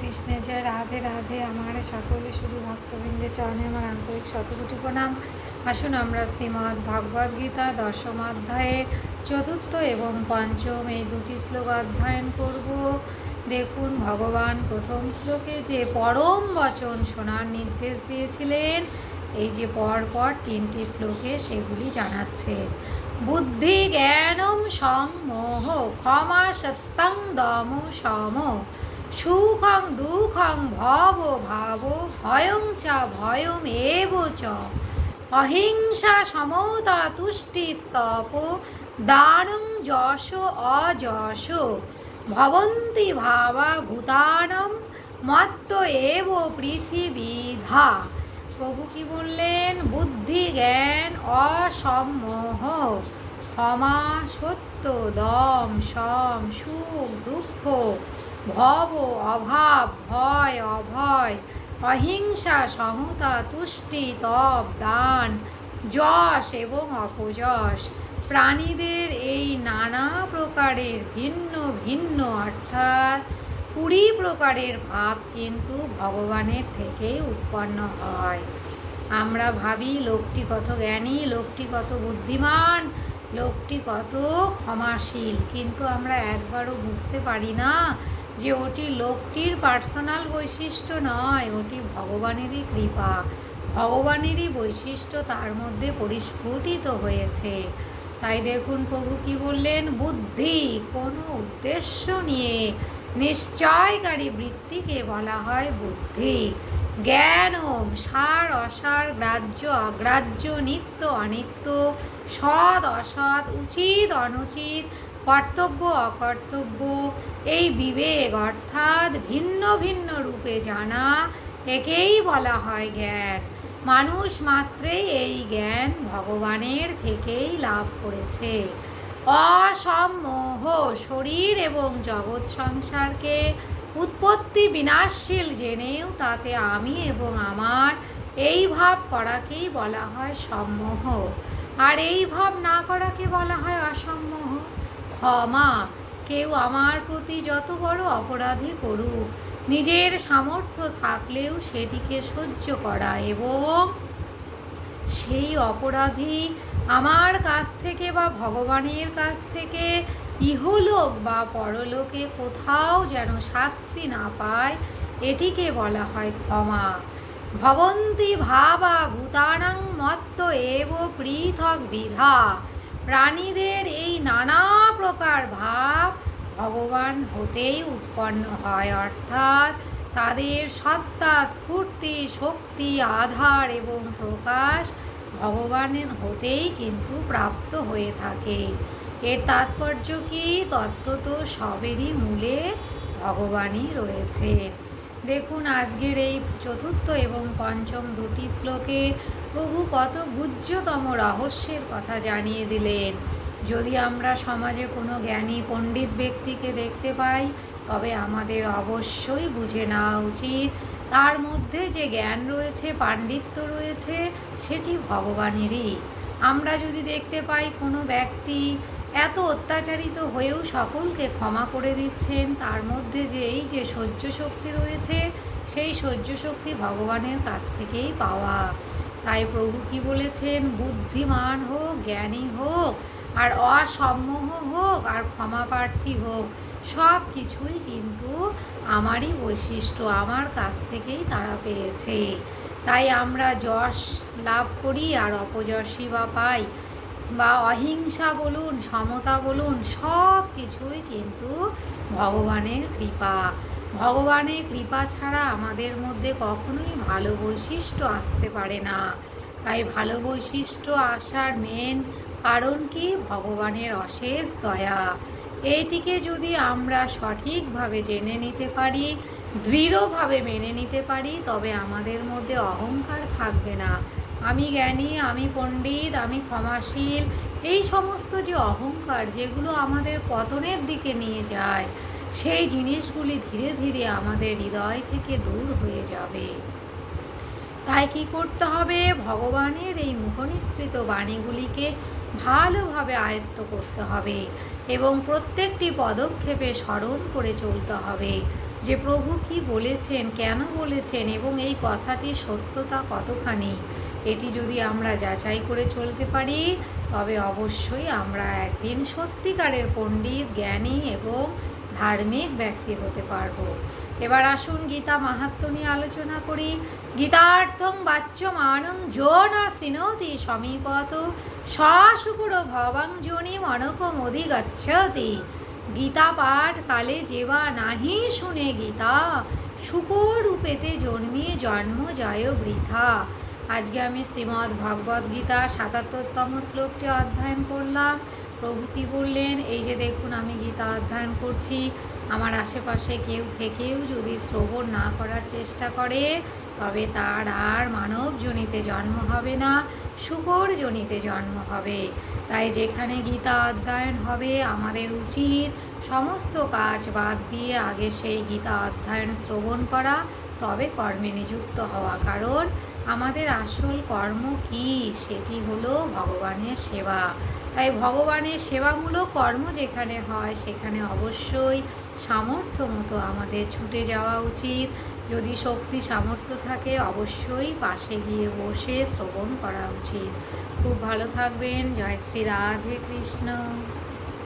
কৃষ্ণের জয়। রাধে রাধে। আমার সকলে শুধু ভক্তবৃন্দের চরণে আমার আন্তরিক শতকোটি প্রণাম। আসুন আমরা শ্রীমদ্ ভগবদ্ গীতা দশম অধ্যায়ের চতুর্থ এবং পঞ্চম এই দুটি শ্লোক অধ্যয়ন করব। দেখুন, ভগবান প্রথম শ্লোকে যে পরম বচন শোনার নির্দেশ দিয়েছিলেন, এই যে পরপর তিনটি শ্লোকে সেগুলি জানাচ্ছেন। বুদ্ধি জ্ঞানম সম্মোহ ক্ষমা সত্যং দম সম সুখং দুঃখং ভব ভাব ভয়ং চ ভয়ম এব চ অহিংসা সমতা তুষ্টি স্তপ দানং যশ অযশ ভবন্তি ভাবা ভূতানাম মত্ত এব পৃথিবীধা। প্রভু কি বললেন? বুদ্ধি জ্ঞান অসম্মোহ ক্ষমা সত্য দম সম সুখ দুঃখ ভব অভাব ভয় অভয় অহিংসা সমতা তুষ্টি তপ দান যশ এবং অপযশ। প্রাণীদের এই নানা প্রকারের ভিন্ন ভিন্ন অর্থাৎ 20 প্রকারের ভাব কিন্তু ভগবানের থেকেই উৎপন্ন হয়। আমরা ভাবি লোকটি কত জ্ঞানী, লোকটি কত বুদ্ধিমান, লোকটি কত ক্ষমাশীল, কিন্তু আমরা একবারও বুঝতে পারি না যে ওটি লোকটির পার্সোনাল বৈশিষ্ট্য নয়, ওটি ভগবানেরই কৃপা, ভগবানেরই বৈশিষ্ট্য তার মধ্যে পরিস্ফুটিত হয়েছে। তাই দেখুন প্রভু কি বললেন? বুদ্ধি কোনো উদ্দেশ্য নিয়ে নিশ্চয়কারী বৃত্তিকে বলা হয় বুদ্ধি। জ্ঞানম সার অসার গ্রাহ্য অগ্রাহ্য নিত্য অনিত্য সৎ অসৎ উচিত অনুচিত কর্তব্য অকর্তব্য এই বিবেক অর্থাৎ ভিন্ন ভিন্ন রূপে জানা, একেই বলা হয় জ্ঞান। মানুষ মাত্রেই এই জ্ঞান ভগবানের থেকেই লাভ করেছে। অসম্মোহ শরীর এবং জগৎ সংসারকে উৎপত্তি বিনাশশীল জেনেও তাতে আমি এবং আমার এই ভাব করাকেই বলা হয় সম্মোহ, আর এই ভাব না করাকে বলা হয় অসম্মোহ। ক্ষমা, কেউ আমার প্রতি যত বড় অপরাধী করুক নিজের সামর্থ্য থাকলেও সেটিকে সহ্য করা এবং সেই অপরাধী আমার কাছ থেকে বা ভগবানের কাছ থেকে ইহলোক বা পরলোকে কোথাও যেন শাস্তি না পায়, এটিকে বলা হয় ক্ষমা। ভবন্তি ভাবা ভূতানাং মত্ত এব পৃথক বিধা। প্রাণীদের এই নানা প্রকার ভাব ভগবান হতেই উৎপন্ন হয়, অর্থাৎ তাদের সত্তা স্ফূর্তি শক্তি আধার এবং প্রকাশ ভগবানের হতেই কিন্তু প্রাপ্ত হয়ে থাকে। এর তাৎপর্য কি? তত্ত্বত সবেরই মূলে ভগবানই রয়েছেন। দেখুন, আজকের এই চতুর্থ এবং পঞ্চম দুটি শ্লোকে প্রভু কত গুহ্যতম রহস্যের কথা জানিয়ে দিলেন। যদি আমরা সমাজে কোনো জ্ঞানী পণ্ডিত ব্যক্তিকে দেখতে পাই, তবে আমাদের অবশ্যই বুঝে নেওয়া উচিত তার মধ্যে যে জ্ঞান রয়েছে, পাণ্ডিত্য রয়েছে, সেটি ভগবানেরই। আমরা যদি দেখতে পাই কোনো ব্যক্তি এত অত্যাচারিত হয়েও সকলকে ক্ষমা করে দিচ্ছেন, তার মধ্যে যে এই যে সহ্য শক্তি রয়েছে, সেই সহ্য শক্তি ভগবানের কাছ থেকেই পাওয়া। তাই প্রভু কি বলেছেন? বুদ্ধিমান হোক, জ্ঞানী হোক, আর অসম্মোহ হোক, আর ক্ষমাপ্রার্থী হোক, সব কিছুই কিন্তু আমারই বৈশিষ্ট্য, আমার কাছ থেকেই তারা পেয়েছে। তাই আমরা যশ লাভ করি আর অপযশই বা পাই, বা অহিংসা বলুন সমতা বলুন, সব কিছুই কিন্তু ভগবানের কৃপা। ভগবানের কৃপা ছাড়া আমাদের মধ্যে কখনোই ভালো বৈশিষ্ট্য আসতে পারে না। তাই ভালো বৈশিষ্ট্য আসার মেন কারণ কি? ভগবানের অশেষ দয়া। এইটিকে যদি আমরা সঠিকভাবে জেনে নিতে পারি, দৃঢ়ভাবে মেনে নিতে পারি, তবে আমাদের মধ্যে অহংকার থাকবে না। আমি জ্ঞানী, আমি পণ্ডিত, আমি ক্ষমাশীল, এই সমস্ত যে অহংকার যেগুলো আমাদের পতনের দিকে নিয়ে যায়, সেই জিনিসগুলি ধীরে ধীরে আমাদের হৃদয় থেকে দূর হয়ে যাবে। তাই কি করতে হবে? ভগবানের এই মুখনিসৃত বাণীগুলিকে ভালোভাবে আয়ত্ত করতে হবে এবং প্রত্যেকটি পদক্ষেপে স্মরণ করে চলতে হবে। যে প্রভু কি বলেছেন, কেন বলেছেন এবং এই কথাটির সত্যতা কতখানি, এটি যদি আমরা যাচাই করে চলতে পারি তবে অবশ্যই আমরা একদিন সত্যিকারের পণ্ডিত, জ্ঞানী এবং ধার্মিক ব্যক্তি হতে পারবো। এবার আসুন গীতা মাহাত্ম্য নিয়ে আলোচনা করি। গীতার্থং বাচ্যমানং যো না শৃণোতি সমীপত সশুকুর ভবাং যোনি মনকমধি গচ্ছতি। গীতা পাঠ কালে যেবা নাহি শুনে গীতা শুকরূপেতে জন্মিয়ে জন্ম যায় বৃথা। আজকে আমি শ্রীমদ্ ভগবদ্ গীতা ৭৭তম শ্লোকটি অধ্যয়ন করলাম। প্রভু কি বললেন, এই যে দেখুন আমি গীতা অধ্যয়ন করছি, আমার আশেপাশে কেউ থেকেও যদি শ্রবণ না করার চেষ্টা করে তবে তার আর মানব জনিতে জন্ম হবে না, শুকর জনিতে জন্ম হবে। তাই যেখানে গীতা অধ্যয়ন হবে আমাদের উচিত সমস্ত কাজ বাদ দিয়ে আগে সেই গীতা অধ্যয়ন শ্রবণ করা, তবে কর্মে নিযুক্ত হওয়া। কারণ আমাদের আসল কর্ম কি, সেটি হলো ভগবানের সেবা। তাই ভগবানের সেবামূলক কর্ম যেখানে হয় সেখানে অবশ্যই সামর্থ্য মতো আমাদের ছুটে যাওয়া উচিত। যদি শক্তি সামর্থ্য থাকে অবশ্যই পাশে গিয়ে বসে শ্রবণ করা উচিত। খুব ভালো থাকবেন। জয় শ্রী রাধে কৃষ্ণ।